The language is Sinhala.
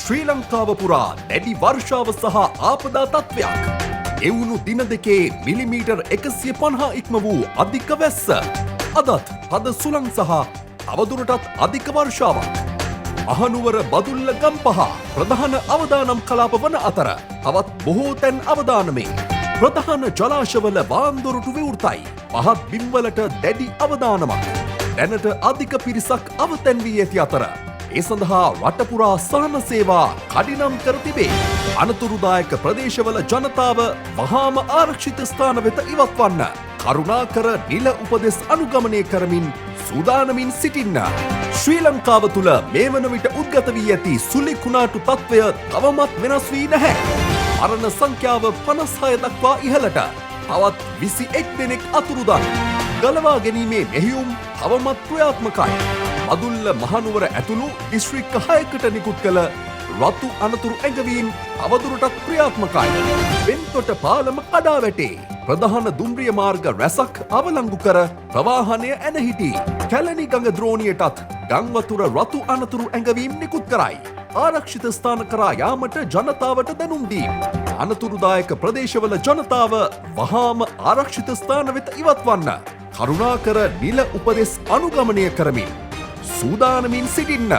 ශ්‍රී ලංකාව පුරා දැඩි වර්ෂාව සහ ආපදා තත්ත්වයක්. එවුණු දින දෙකේ මිලිමීටර් 150 ඉක්ම වූ අධික වැස්ස. අදත් හද සුළං සහ තවදුරටත් අධික වර්ෂාවක්. මහනුවර බදුල්ල ගම්පහ ප්‍රධාන අවදානම් කලාප වන අතර තවත් බොහෝ තැන් අවදානමේ. ප්‍රධාන ජලාශවල වාන්දොරටු විවෘතයි. පහත් බිම්වලට දැඩි අවදානමක්. දැනට අධික පිරිසක් අවතැන් වී ඇති අතර ඒ සඳහා රටපුරා සහන සේවා කඩිනම් කර තිබේ. අනතුරුදායක ප්‍රදේශවල ජනතාව වහාම ආරක්ෂිත ස්ථාන වෙත ඉවත්වන්න කරුණාකර නිල උපදෙස් අනුගමනය කරමින් සූදානමින් සිටින්න. ශ්‍රී ලංකාව තුළ මේ වන විට උද්ගත වී ඇති සුළි කුණාටු තත්ත්වය තවමත් වෙනස් වී නැහැ. මරණ සංඛ්‍යාව 56 දක්වා ඉහළට. තවත් 21 දෙනෙක් අතුරුදන්. ගලවා ගැනීමේ මෙහෙයුම් තවමත් ක්‍රියාත්මකයි. බදුල්ල මහනුවර ඇතුළු දිස්ත්‍රික්ක 6කට නිකුත් කළ රතු අනතුරු ඇඟවීම් තවදුරටත් ක්‍රියාත්මකයි. වෙන්තොට පාලම කඩා වැටේ. ප්‍රධාන දුම්රිය මාර්ග රැසක් අවලංගු කර ප්‍රවාහනය ඇන හිටි. කැලණි ගඟ ද්‍රෝණියටත් ගංවතුර රතු අනතුරු ඇඟවීම් නිකුත් කරයි. ආරක්ෂිත ස්ථාන කරා යාමට ජනතාවට දැනුම් දීම. අනතුරුදායක ප්‍රදේශවල ජනතාව වහාම ආරක්ෂිත ස්ථාන වෙත ඉවත්වන්න කරුණාකර නිල උපදෙස් අනුගමනය කරමින් සූදානමින් සිටින්න.